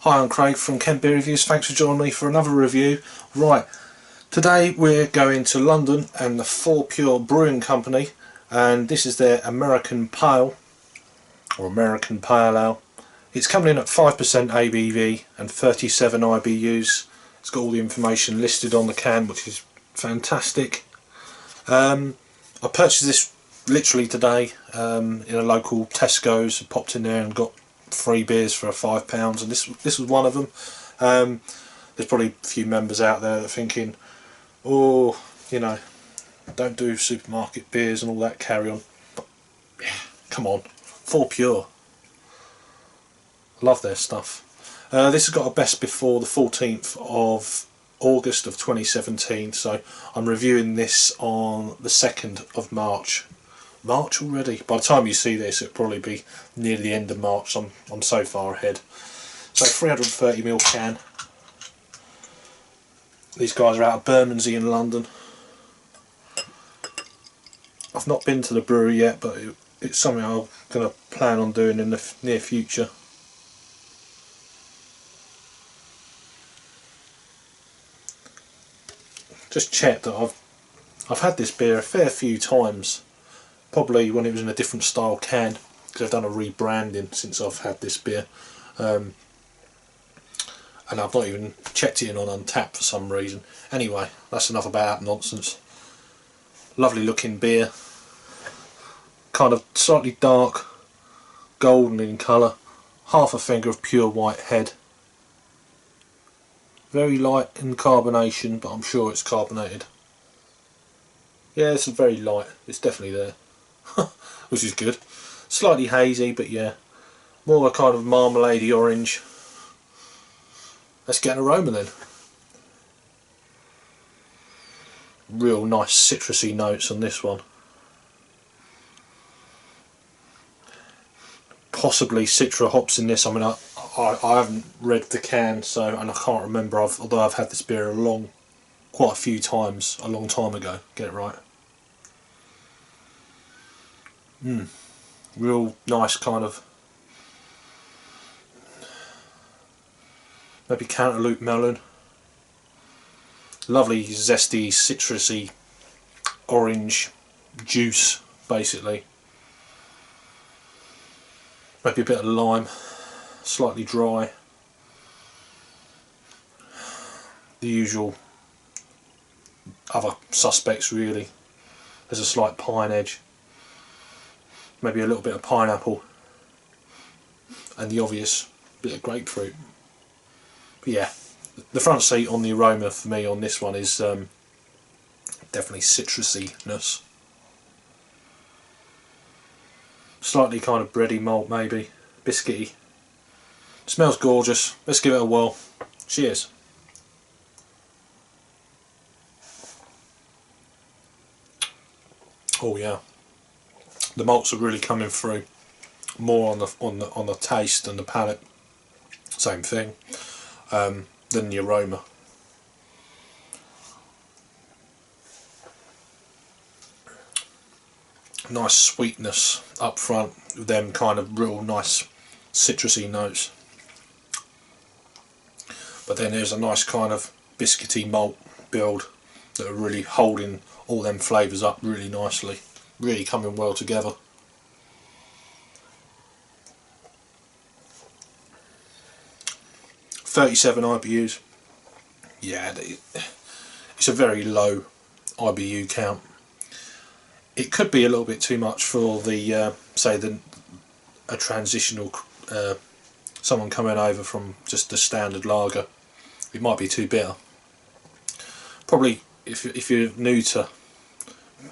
Hi, I'm Craig from Kent Beer Reviews. Thanks for joining me for another review. Right, today we're going to London and the Fourpure Brewing Company, and this is their American Pale, or American Pale Ale. It's coming in at 5% ABV and 37 IBUs. It's got all the information listed on the can, which is fantastic. I purchased this literally today in a local Tesco's. I popped in there and got 3 beers for £5, and this was one of them. There's probably a few members out there that are thinking, oh, you know, don't do supermarket beers and all that carry on. But yeah, come on, Fourpure. Love their stuff. This has got a best before the 14th of August of 2017, so I'm reviewing this on the 2nd of March. March already? By the time you see this it'll probably be near the end of March. I'm so far ahead. So 330ml can. These guys are out of Bermondsey in London. I've not been to the brewery yet, but it's something I'm going to plan on doing in the near future. Just checked that I've had this beer a fair few times. Probably when it was in a different style can, because I've done a rebranding since I've had this beer, and I've not even checked it in on Untapped for some reason. Anyway, that's enough about nonsense. Lovely looking beer, kind of slightly dark golden in colour, half a finger of pure white head, very light in carbonation, but I'm sure it's carbonated. Yeah, it's very light, it's definitely there. Which is good. Slightly hazy, but yeah, more a kind of marmalade-y orange. Let's get an aroma then. Real nice citrusy notes on this one. Possibly Citra hops in this. I mean, I haven't read the can, so, and I can't remember. Although I've had this beer quite a few times, a long time ago. Get it right. Real nice kind of maybe cantaloupe melon. Lovely zesty citrusy orange juice basically. Maybe a bit of lime, slightly dry. The usual other suspects really. There's a slight pine edge. Maybe a little bit of pineapple, and the obvious bit of grapefruit. But yeah, the front seat on the aroma for me on this one is definitely citrusiness. Slightly kind of bready malt, maybe biscuity. Smells gorgeous. Let's give it a whirl. Cheers. Oh yeah. The malts are really coming through more on the taste and the palate. Same thing than the aroma. Nice sweetness up front with them kind of real nice citrusy notes. But then there's a nice kind of biscuity malt build that are really holding all them flavours up really nicely. Really coming well together. .37 IBUs. Yeah, it's a very low IBU count. It could be a little bit too much for the say a transitional someone coming over from just a standard lager. It might be too bitter. Probably if you're new to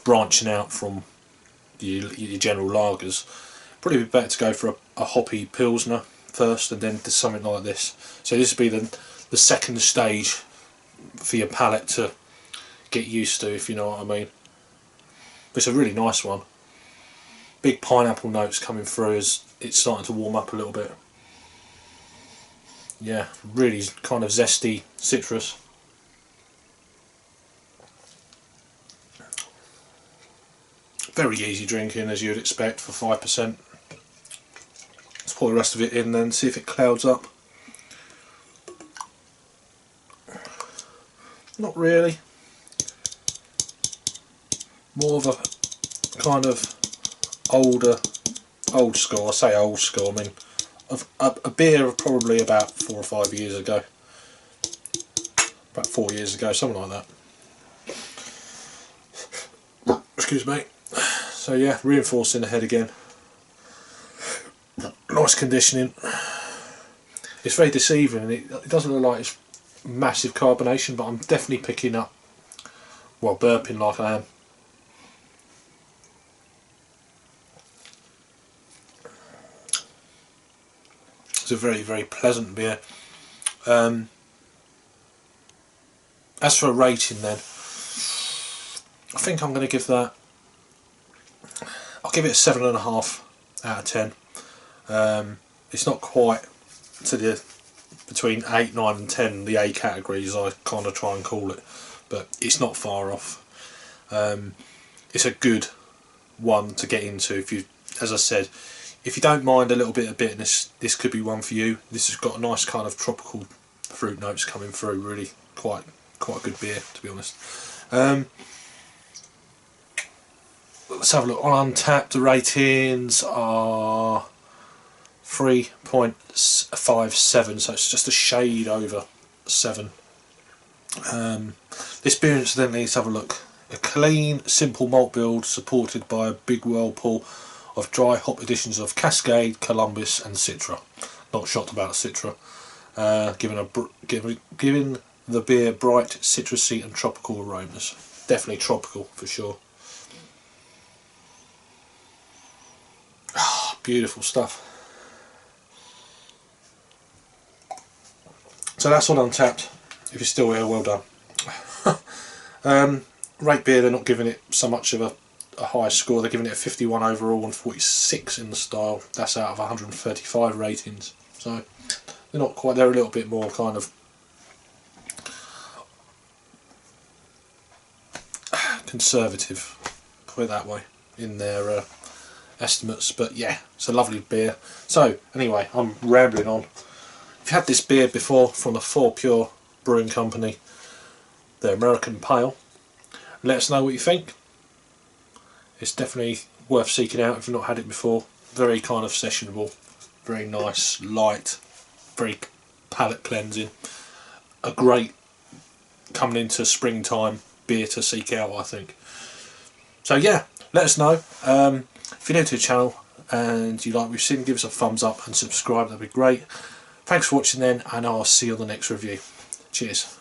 branching out from your general lagers, probably be better to go for a hoppy pilsner first and then do something like this. So this would be the second stage for your palate to get used to, if you know what I mean. But it's a really nice one. Big pineapple notes coming through as it's starting to warm up a little bit. Yeah, really kind of zesty citrus. Very easy drinking, as you'd expect for 5%. Let's pour the rest of it in then, see if it clouds up. Not really. More of a kind of old school. I say old school, I mean a beer of probably about 4 or 5 years ago. About 4 years ago, something like that. Excuse me. So yeah, reinforcing the head again. Nice conditioning. It's very deceiving, and it doesn't look like it's massive carbonation, but I'm definitely picking up, well, burping like I am. It's a very, very pleasant beer. As for a rating then, I think I'm going to give that, I'll give it a 7.5 out of 10. It's not quite to the between 8, 9 and 10, the A categories I kind of try and call it, but it's not far off. It's a good one to get into if you, as I said, if you don't mind a little bit of bitterness, this could be one for you. This has got a nice kind of tropical fruit notes coming through, really quite a good beer, to be honest. Let's have a look. On Untapped, the ratings are 3.57, so it's just a shade over 7. This beer, incidentally, let's have a look. A clean, simple malt build supported by a big whirlpool of dry hop additions of Cascade, Columbus and Citra. Not shocked about Citra. Giving the beer bright, citrusy and tropical aromas. Definitely tropical for sure. Oh, beautiful stuff. So that's on Untapped. If you're still here, well done. Rate beer, they're not giving it so much of a high score. They're giving it a 51 overall and 46 in the style. That's out of 135 ratings. So they're not quite. They're a little bit more kind of conservative, put it that way, in their estimates. But yeah, it's a lovely beer. So anyway, I'm rambling on. If you had this beer before from the Fourpure Brewing Company, the American Pale, let us know what you think. It's definitely worth seeking out if you've not had it before. Very kind of sessionable, very nice, light, very palate cleansing. A great coming into springtime beer to seek out, I think. So yeah, let us know. If you're new to the channel and you like what we've seen, give us a thumbs up and subscribe, that'd be great. Thanks for watching then, and I'll see you on the next review. Cheers.